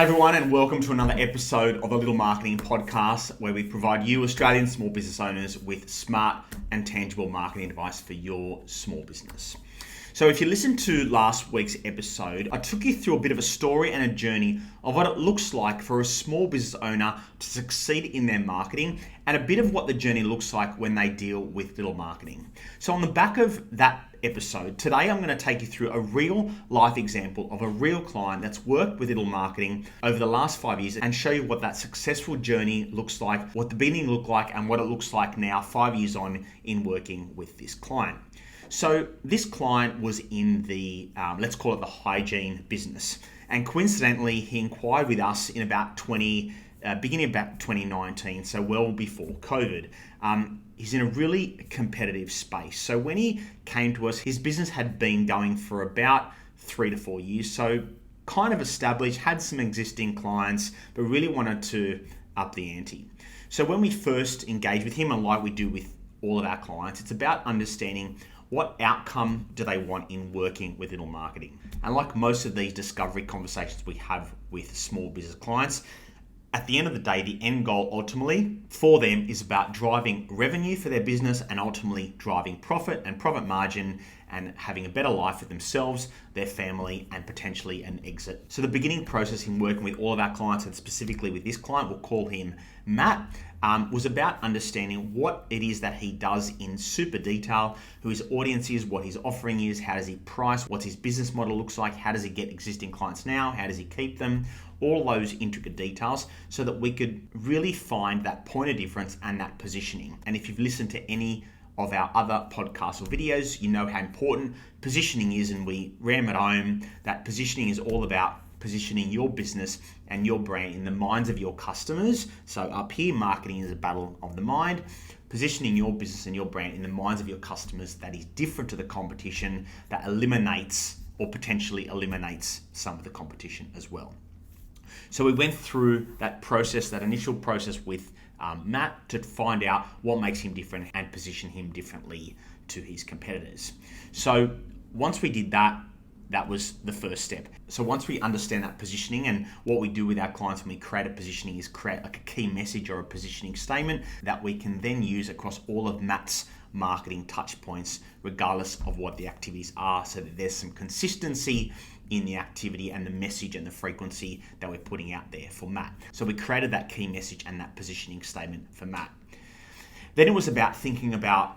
Hey everyone, and welcome to another episode of the Little Marketing Podcast, where we provide you Australian small business owners with smart and tangible marketing advice for your small business. So if you listened to last week's episode, I took you through a bit of a story and a journey of what it looks like for a small business owner to succeed in their marketing, and a bit of what the journey looks like when they deal with little marketing. So on the back of that episode, today I'm going to take you through a real life example of a real client that's worked with little marketing over the last 5 years and show you what that successful journey looks like, what the beginning looked like, and what it looks like now 5 years on in working with this client. So this client was in the, let's call it the hygiene business. And coincidentally, he inquired with us in about beginning of about 2019, so well before COVID. He's in a really competitive space. So when he came to us, his business had been going for about 3 to 4 years. So kind of established, had some existing clients, but really wanted to up the ante. So when we first engage with him, and like we do with all of our clients, it's about understanding what outcome do they want in working with little marketing. And like most of these discovery conversations we have with small business clients, at the end of the day, the end goal ultimately for them is about driving revenue for their business and ultimately driving profit and profit margin and having a better life for themselves, their family, and potentially an exit. So the beginning process in working with all of our clients, and specifically with this client, we'll call him Matt, was about understanding what it is that he does in super detail, who his audience is, what his offering is, how does he price, what's his business model looks like, how does he get existing clients now, how does he keep them, all those intricate details, so that we could really find that point of difference and that positioning. And if you've listened to any of our other podcasts or videos, you know how important positioning is, and we ram it home that positioning is all about positioning your business and your brand in the minds of your customers. So up here, marketing is a battle of the mind. Positioning your business and your brand in the minds of your customers that is different to the competition, that eliminates or potentially eliminates some of the competition as well. So we went through that process, that initial process with Matt, to find out what makes him different and position him differently to his competitors. So once we did that, that was the first step. So once we understand that positioning, and what we do with our clients when we create a positioning is create like a key message or a positioning statement that we can then use across all of Matt's marketing touch points, regardless of what the activities are, so that there's some consistency in the activity and the message and the frequency that we're putting out there for Matt. So we created that key message and that positioning statement for Matt. Then it was about thinking about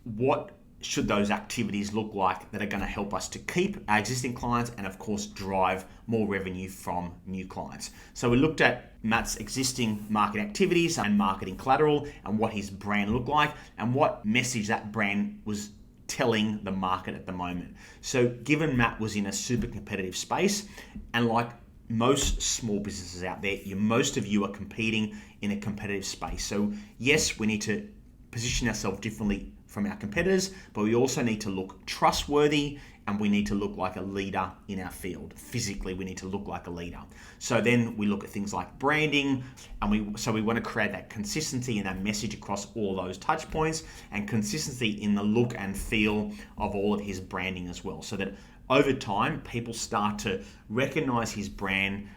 what should those activities look like that are going to help us to keep our existing clients and of course drive more revenue from new clients. So we looked at Matt's existing market activities and marketing collateral and what his brand looked like and what message that brand was telling the market at the moment. So given Matt was in a super competitive space, and like most small businesses out there, most of you are competing in a competitive space. So yes, we need to position ourselves differently from our competitors, but we also need to look trustworthy, and we need to look like a leader in our field. Physically, we need to look like a leader. So then we look at things like branding, and we want to create that consistency in that message across all those touch points, and consistency in the look and feel of all of his branding as well, so that over time, people start to recognize his brand,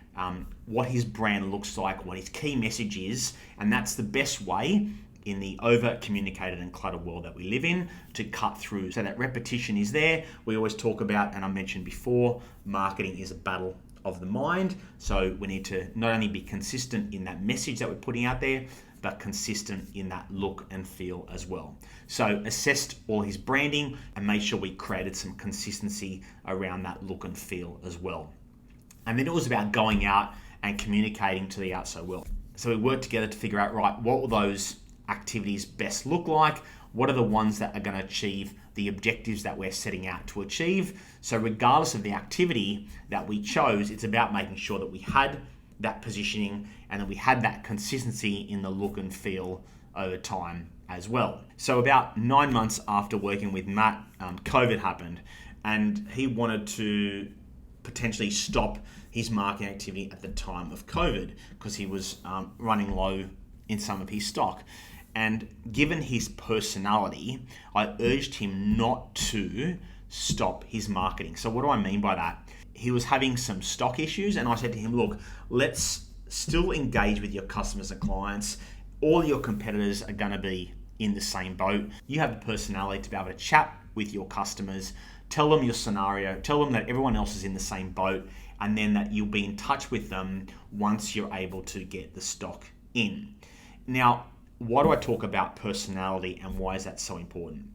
what his brand looks like, what his key message is, and that's the best way in the over-communicated and cluttered world that we live in to cut through. So that repetition is there. We always talk about, and I mentioned before, marketing is a battle of the mind. So we need to not only be consistent in that message that we're putting out there, but consistent in that look and feel as well. So assessed all his branding and made sure we created some consistency around that look and feel as well. And then it was about going out and communicating to the outside world. So we worked together to figure out, right, what will those activities best look like? What are the ones that are going to achieve the objectives that we're setting out to achieve? So regardless of the activity that we chose, it's about making sure that we had that positioning and that we had that consistency in the look and feel over time as well. So about 9 months after working with Matt, COVID happened, and he wanted to potentially stop his marketing activity at the time of COVID because he was running low in some of his stock. And given his personality, I urged him not to stop his marketing. So what do I mean by that? he was having some stock issues, and I said to him, look, let's still engage with your customers and clients. All your competitors are going to be in the same boat. You have the personality to be able to chat with your customers, tell them your scenario, tell them that everyone else is in the same boat, and then that you'll be in touch with them once you're able to get the stock in. Now, why do I talk about personality and why is that so important?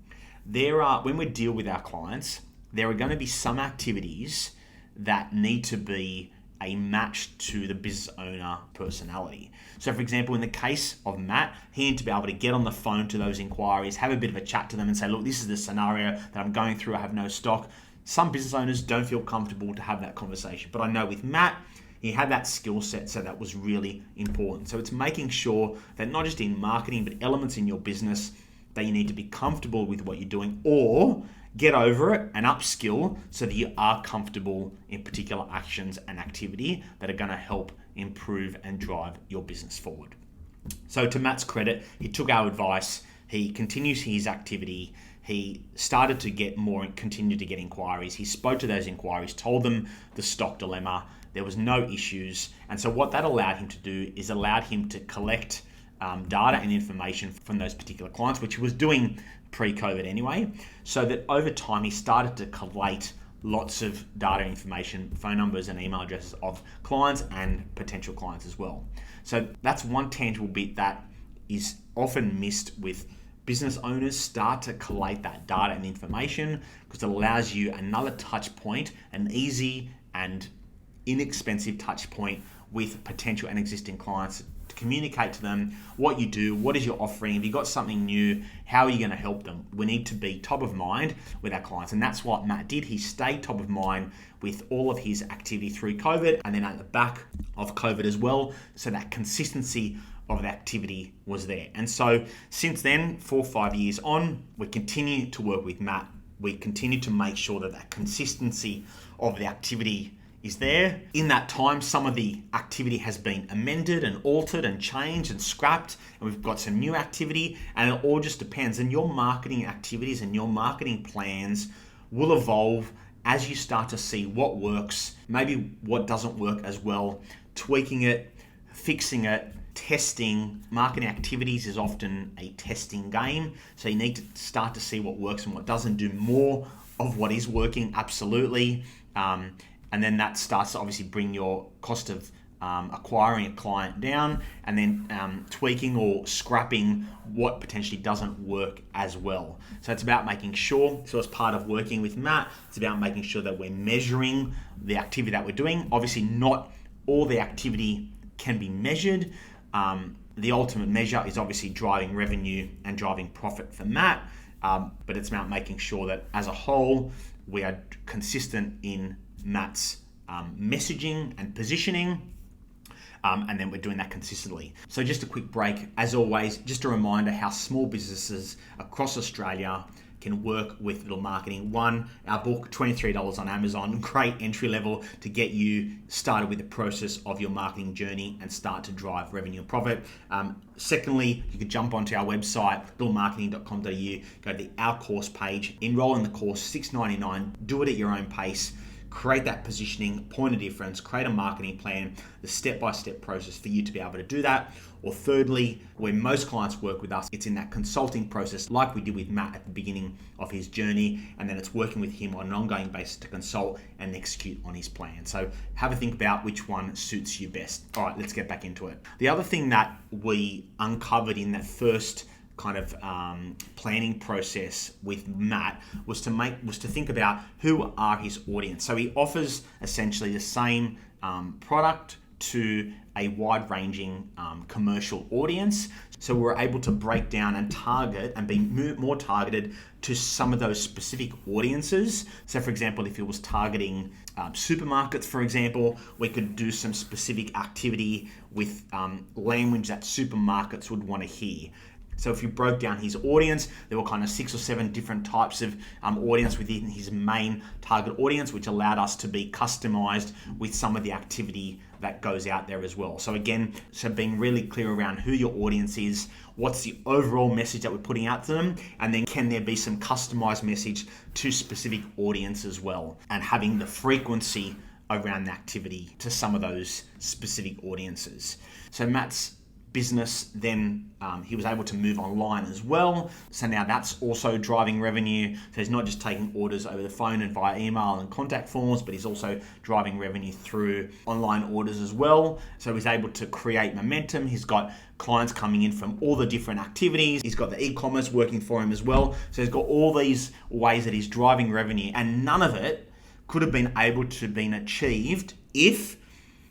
When we deal with our clients, there are going to be some activities that need to be a match to the business owner personality. So for example, in the case of Matt, he needed to be able to get on the phone to those inquiries, have a bit of a chat to them and say, look, this is the scenario that I'm going through, I have no stock. Some business owners don't feel comfortable to have that conversation, but I know with Matt, he had that skill set, so that was really important. So it's making sure that not just in marketing, but elements in your business, that you need to be comfortable with what you're doing, or get over it and upskill so that you are comfortable in particular actions and activity that are going to help improve and drive your business forward. So to Matt's credit, he took our advice, he continues his activity, he started to get more and continued to get inquiries. He spoke to those inquiries, told them the stock dilemma, there was no issues. And so what that allowed him to do is allowed him to collect data and information from those particular clients, which he was doing pre-COVID anyway, so that over time he started to collate lots of data information, phone numbers and email addresses of clients and potential clients as well. So that's one tangible bit that is often missed with business owners. Start to collate that data and information, because it allows you another touch point, an easy and inexpensive touch point with potential and existing clients, to communicate to them what you do, what is your offering, have you got something new, how are you going to help them. We need to be top of mind with our clients, and that's what Matt did. He stayed top of mind with all of his activity through COVID and then at the back of COVID as well, so that consistency of the activity was there. And so since then, 4 or 5 years on, we continue to work with Matt. We continue to make sure that consistency of the activity is there. In that time, some of the activity has been amended and altered and changed and scrapped, and we've got some new activity, and it all just depends. And your marketing activities and your marketing plans will evolve as you start to see what works, maybe what doesn't work as well, tweaking it, fixing it, testing. Marketing activities is often a testing game, so you need to start to see what works and what doesn't, do more of what is working, absolutely. And then that starts to obviously bring your cost of acquiring a client down, and then tweaking or scrapping what potentially doesn't work as well. So it's about making sure, so as part of working with Matt, it's about making sure that we're measuring the activity that we're doing. Obviously not all the activity can be measured. The ultimate measure is obviously driving revenue and driving profit for Matt, but it's about making sure that as a whole, we are consistent in Matt's messaging and positioning, and then we're doing that consistently. So just a quick break. As always, just a reminder how small businesses across Australia can work with Little Marketing. One, our book, $23 on Amazon, great entry level to get you started with the process of your marketing journey and start to drive revenue and profit. Secondly, you could jump onto our website, littlemarketing.com.au, go to the Our Course page, enroll in the course, $6.99, do it at your own pace. Create that positioning, point of difference, create a marketing plan, the step-by-step process for you to be able to do that. Or thirdly, where most clients work with us, it's in that consulting process like we did with Matt at the beginning of his journey, and then it's working with him on an ongoing basis to consult and execute on his plan. So have a think about which one suits you best. All right, let's get back into it. The other thing that we uncovered in that first kind of planning process with Matt was to think about who are his audience. So he offers essentially the same product to a wide-ranging commercial audience. So we're able to break down and target and be more targeted to some of those specific audiences. So for example, if he was targeting supermarkets, for example, we could do some specific activity with language that supermarkets would want to hear. So if you broke down his audience, there were kind of 6 or 7 different types of audience within his main target audience, which allowed us to be customized with some of the activity that goes out there as well. So again, being really clear around who your audience is, what's the overall message that we're putting out to them, and then can there be some customized message to specific audience as well, and having the frequency around the activity to some of those specific audiences. So Matt's business then he was able to move online as well, so now that's also driving revenue. So he's not just taking orders over the phone and via email and contact forms, but he's also driving revenue through online orders as well. So he's able to create momentum. He's got clients coming in from all the different activities. He's got the e-commerce working for him as well. So he's got all these ways that he's driving revenue, and none of it could have been able to been achieved if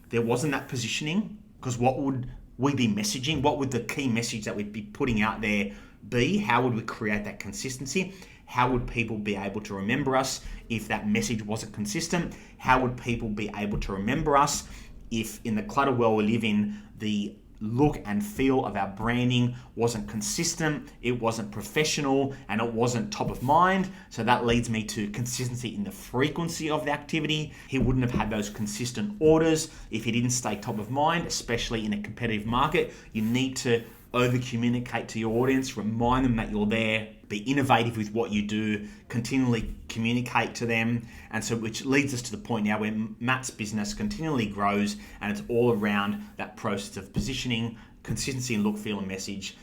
there wasn't that positioning. Because what would we be messaging? What would the key message that we'd be putting out there be? How would we create that consistency? How would people be able to remember us if that message wasn't consistent? How would people be able to remember us if in the clutter world we live in, the look and feel of our branding wasn't consistent, it wasn't professional, and it wasn't top of mind? So that leads me to consistency in the frequency of the activity. He wouldn't have had those consistent orders if he didn't stay top of mind, especially in a competitive market. You need to over communicate to your audience, remind them that you're there, be innovative with what you do, continually communicate to them. And so which leads us to the point now where Matt's business continually grows, and it's all around that process of positioning, consistency in look, feel, and message,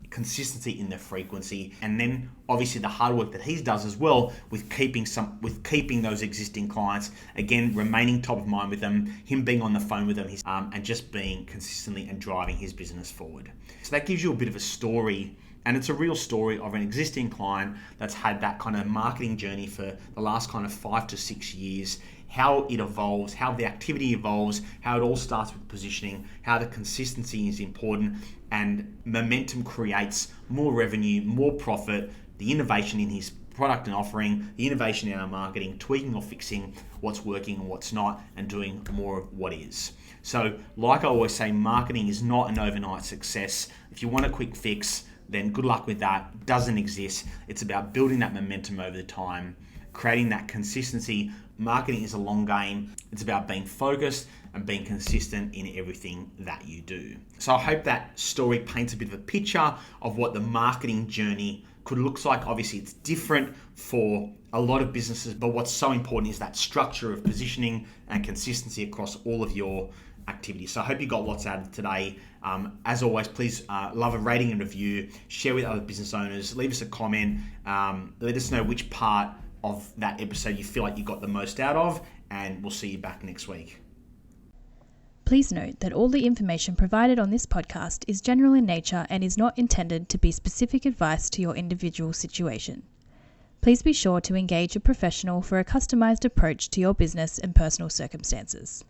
consistency in the frequency, and then obviously the hard work that he does as well with keeping those existing clients, again remaining top of mind with them, him being on the phone with them, and just being consistently and driving his business forward. So that gives you a bit of a story, and it's a real story of an existing client that's had that kind of marketing journey for the last kind of 5 to 6 years. How it evolves, how the activity evolves, how it all starts with positioning, how the consistency is important, and momentum creates more revenue, more profit, the innovation in his product and offering, the innovation in our marketing, tweaking or fixing what's working and what's not, and doing more of what is. So like I always say, marketing is not an overnight success. If you want a quick fix, then good luck with that. It doesn't exist. It's about building that momentum over the time, creating that consistency. Marketing is a long game. It's about being focused and being consistent in everything that you do. So I hope that story paints a bit of a picture of what the marketing journey could look like. Obviously, it's different for a lot of businesses, but what's so important is that structure of positioning and consistency across all of your activities. So I hope you got lots out of it today. As always, please love a rating and review, share with other business owners, leave us a comment, let us know which part of that episode you feel like you got the most out of, and we'll see you back next week. Please note that all the information provided on this podcast is general in nature and is not intended to be specific advice to your individual situation. Please be sure to engage a professional for a customized approach to your business and personal circumstances.